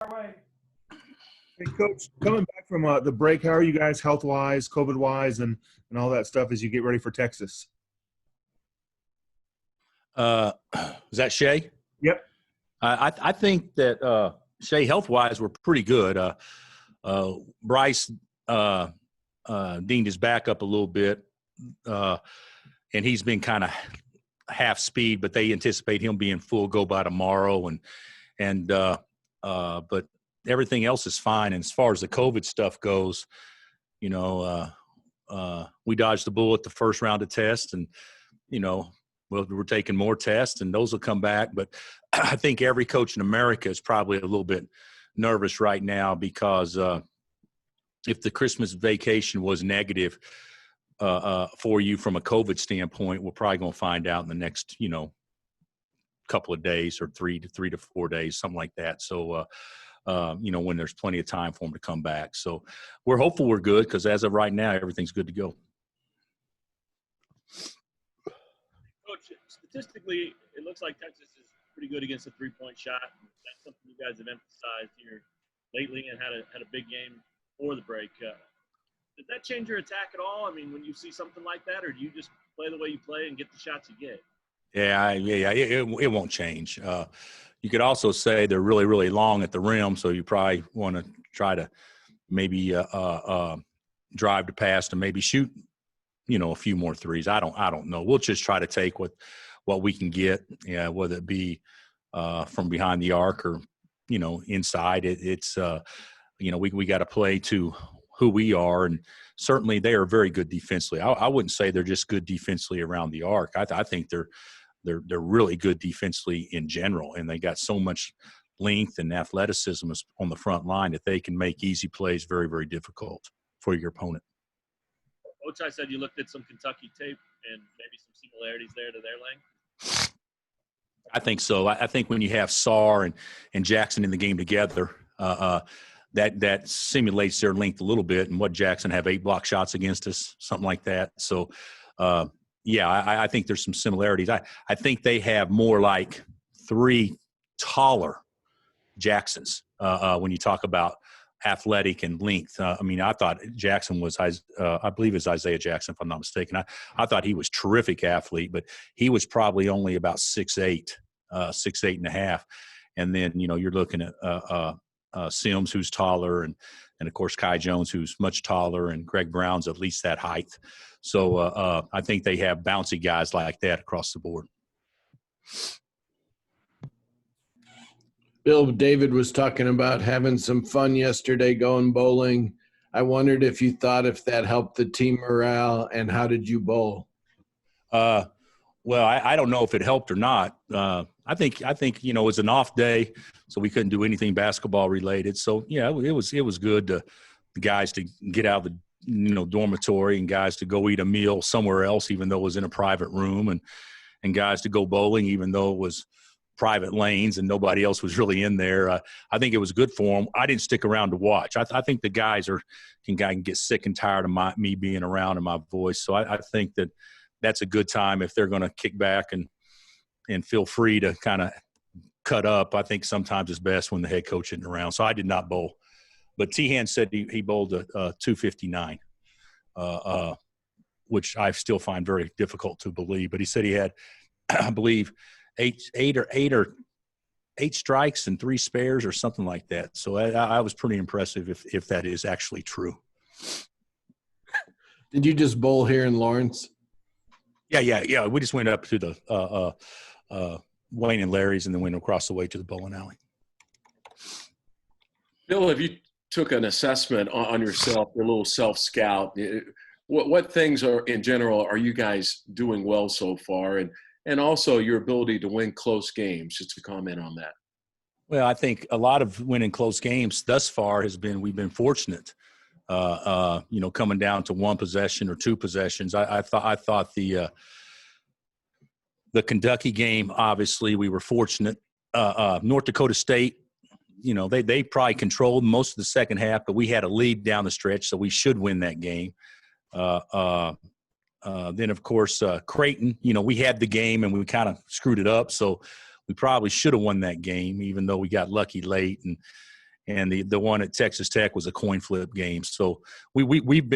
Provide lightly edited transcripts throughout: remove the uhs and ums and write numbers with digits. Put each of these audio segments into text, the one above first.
Hey, Coach, coming back from the break, how are you guys health-wise, COVID-wise, and all that stuff as you get ready for Texas? Is that Shay? Yep. I think that Shay, health-wise, we're pretty good. Bryce deemed his back up a little bit, and he's been kind of half speed, but they anticipate him being full go by tomorrow. But everything else is fine. And as far as the COVID stuff goes, we dodged the bullet the first round of tests, and we're taking more tests, and those will come back. But I think every coach in America is probably a little bit nervous right now because if the Christmas vacation was negative for you from a COVID standpoint, we're probably going to find out in the next, couple of days or three to 4 days, something like that. So, when there's plenty of time for them to come back. So we're hopeful we're good because as of right now, everything's good to go. Coach, statistically, it looks like Texas is pretty good against a three-point shot. That's something you guys have emphasized here lately and had a big game before the break. Did that change your attack at all? I mean, when you see something like that, or do you just play the way you play and get the shots you get? Yeah, it won't change. You could also say they're really, really long at the rim, so you probably want to try to maybe drive to pass and maybe shoot, a few more threes. I don't know. We'll just try to take what we can get, whether it be from behind the arc or inside. It's we got to play to who we are, and certainly they are very good defensively. I wouldn't say they're just good defensively around the arc. I think they're really good defensively in general, and they got so much length and athleticism on the front line that they can make easy plays very, very difficult for your opponent. Coach, I said you looked at some Kentucky tape and maybe some similarities there to their length. I think so. I think when you have Sarr and Jackson in the game together, that simulates their length a little bit. And what Jackson have 8 block shots against us, something like that. So, I think there's some similarities. I think they have more like 3 taller Jacksons when you talk about athletic and length. I thought Jackson was, I believe it's Isaiah Jackson, if I'm not mistaken. I thought he was terrific athlete, but he was probably only about 6'8", 6'8.5". And then, you're looking at Sims, who's taller, and of course Kai Jones, who's much taller, and Greg Brown's at least that height. So I think they have bouncy guys like that across the board. Bill, David was talking about having some fun yesterday going bowling. I wondered if you thought if that helped the team morale, and how did you bowl? Well, I don't know if it helped or not. I think it was an off day, so we couldn't do anything basketball related. So yeah, it was good to the guys to get out of the dormitory, and guys to go eat a meal somewhere else, even though it was in a private room, and guys to go bowling, even though it was private lanes and nobody else was really in there. I think it was good for them. I didn't stick around to watch. I think the guys can get sick and tired of me being around and my voice. So I think that's a good time if they're going to kick back and feel free to kind of cut up. I think sometimes it's best when the head coach isn't around. So I did not bowl. But Tehan said he bowled a 259, which I still find very difficult to believe. But he said he had, I believe, eight strikes and 3 spares or something like that. So I was pretty impressive if that is actually true. Did you just bowl here in Lawrence? Yeah. We just went up to the Wayne and Larry's, and then went across the way to the bowling alley. Bill, have you took an assessment on yourself, your little self-scout? What things in general are you guys doing well so far? And also your ability to win close games, just to comment on that. Well, I think a lot of winning close games thus far we've been fortunate, coming down to 1 possession or 2 possessions. I thought the Kentucky game, obviously we were fortunate. North Dakota State, they probably controlled most of the second half, but we had a lead down the stretch, so we should win that game. Then, of course, Creighton, we had the game and we kind of screwed it up. So we probably should have won that game, even though we got lucky late. and the one at Texas Tech was a coin flip game. So we have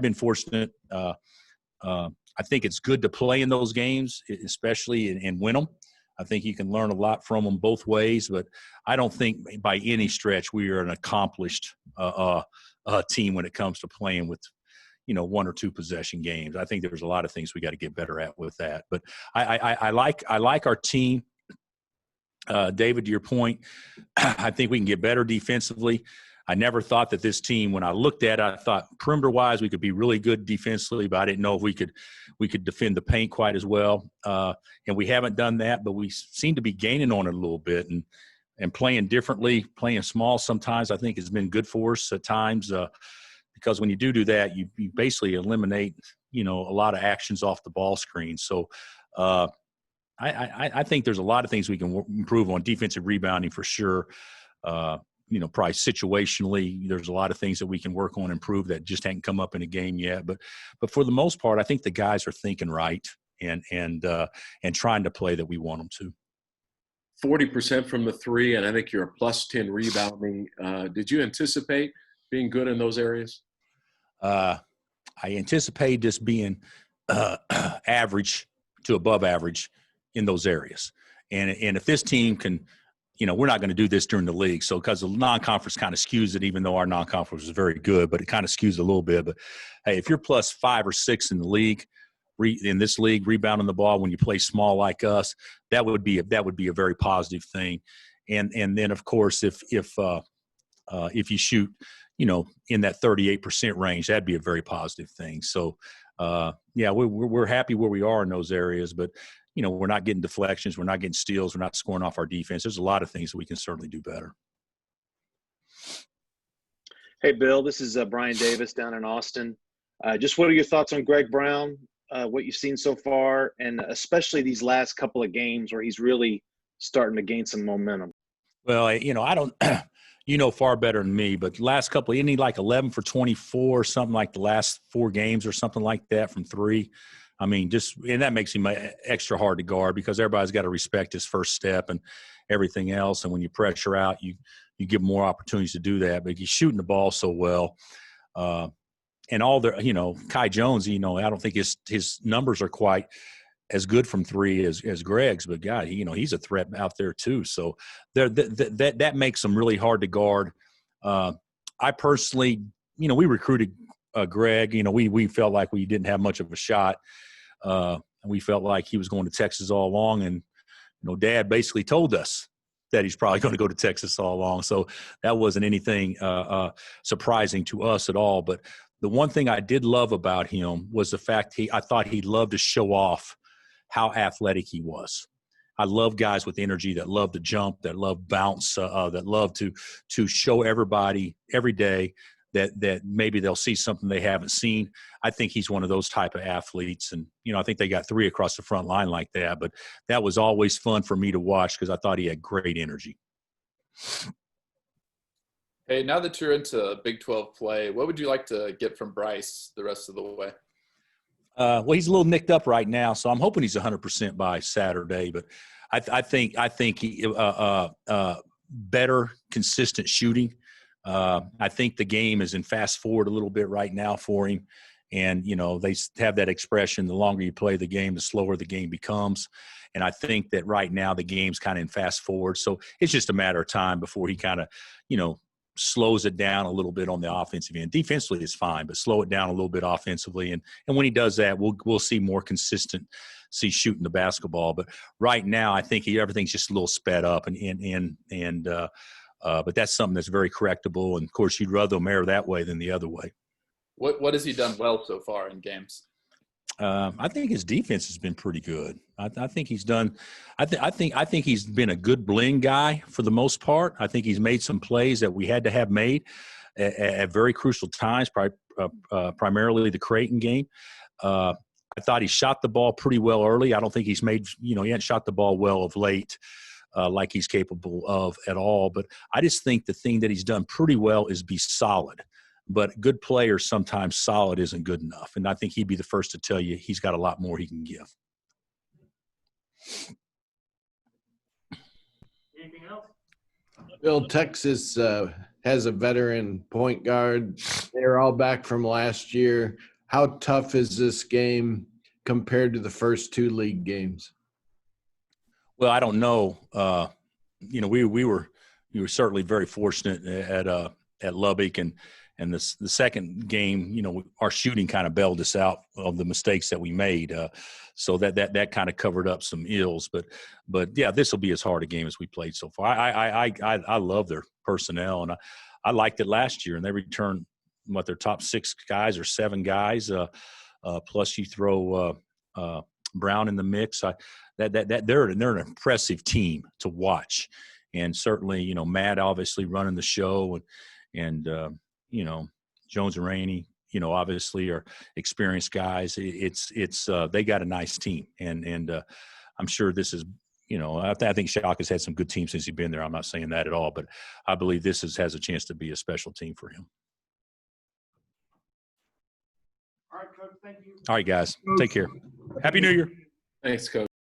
been fortunate. I think it's good to play in those games, especially and win them. I think you can learn a lot from them both ways, but I don't think by any stretch we are an accomplished team when it comes to playing with, 1 or 2 possession games. I think there's a lot of things we got to get better at with that. But I like our team. David, to your point, I think we can get better defensively. I never thought that this team, when I looked at it, I thought perimeter-wise we could be really good defensively, but I didn't know if we could defend the paint quite as well. And we haven't done that, but we seem to be gaining on it a little bit and playing differently, playing small sometimes I think has been good for us at times because when you do that, you basically eliminate, a lot of actions off the ball screen. So I think there's a lot of things we can improve on defensive rebounding for sure. Probably situationally, there's a lot of things that we can work on and improve that just hadn't come up in a game yet. But for the most part, I think the guys are thinking right and trying to play that we want them to. 40% from the three, and I think you're a plus 10 rebounding. Did you anticipate being good in those areas? I anticipate just being average to above average in those areas. And if this team can – we're not going to do this during the league. So because the non-conference kind of skews it, even though our non-conference is very good, but it kind of skews it a little bit. But, hey, if you're plus 5 or 6 in the league, in this league, rebounding the ball when you play small like us, that would be a very positive thing. And then, of course, if you shoot, in that 38% range, that'd be a very positive thing. So, we're happy where we are in those areas, but – we're not getting deflections. We're not getting steals. We're not scoring off our defense. There's a lot of things that we can certainly do better. Hey, Bill, this is Brian Davis down in Austin. Just what are your thoughts on Greg Brown, what you've seen so far, and especially these last couple of games where he's really starting to gain some momentum? Well, I don't – far better than me, but last couple – isn't he like 11 for 24 or something like the last 4 games or something like that from 3? I mean, and that makes him extra hard to guard because everybody's got to respect his first step and everything else. And when you pressure out, you give more opportunities to do that. But he's shooting the ball so well. And all the, Kai Jones, I don't think his numbers are quite as good from 3 as Greg's. But, God, he's a threat out there too. So that makes him really hard to guard. I personally, we recruited Greg. We felt like we didn't have much of a shot. And we felt like he was going to Texas all along. And, Dad basically told us that he's probably going to go to Texas all along. So that wasn't anything surprising to us at all. But the one thing I did love about him was the fact I thought he loved to show off how athletic he was. I love guys with energy that love to jump, that love bounce, that love to show everybody every day that maybe they'll see something they haven't seen. I think he's one of those type of athletes. And, I think they got 3 across the front line like that. But that was always fun for me to watch because I thought he had great energy. Hey, now that you're into Big 12 play, what would you like to get from Bryce the rest of the way? Well, he's a little nicked up right now, so I'm hoping he's 100% by Saturday. But I think he better, consistent shooting. I think the game is in fast forward a little bit right now for him. And, they have that expression, the longer you play the game, the slower the game becomes. And I think that right now the game's kind of in fast forward. So it's just a matter of time before he kind of, slows it down a little bit on the offensive end. Defensively is fine, but slow it down a little bit offensively. And when he does that, we'll see more consistency shooting the basketball. But right now I think everything's just a little sped up but that's something that's very correctable. And, of course, you'd rather him err that way than the other way. What has he done well so far in games? I think his defense has been pretty good. I think he's done. I think he's been a good bling guy for the most part. I think he's made some plays that we had to have made at very crucial times, primarily the Creighton game. I thought he shot the ball pretty well early. I don't think he's made. He hadn't shot the ball well of late. Like he's capable of at all. But I just think the thing that he's done pretty well is be solid. But good players, sometimes solid isn't good enough. And I think he'd be the first to tell you he's got a lot more he can give. Anything else? Bill, Texas has a veteran point guard. They're all back from last year. How tough is this game compared to the first two league games? Well, I don't know. We were certainly very fortunate at Lubbock, and the second game, our shooting kind of bailed us out of the mistakes that we made. So that kind of covered up some ills. But yeah, this will be as hard a game as we played so far. I love their personnel, and I liked it last year, and they returned their top 6 guys or 7 guys. Plus you throw Brown in the mix. They're an impressive team to watch, and certainly Matt obviously running the show, and Jones and Rainey obviously are experienced guys. It's they got a nice team, and I'm sure this is I think Shock has had some good teams since he's been there. I'm not saying that at all, but I believe this has a chance to be a special team for him. All right, Coach. Thank you. All right, guys, take care. Happy New Year. Thanks, Coach.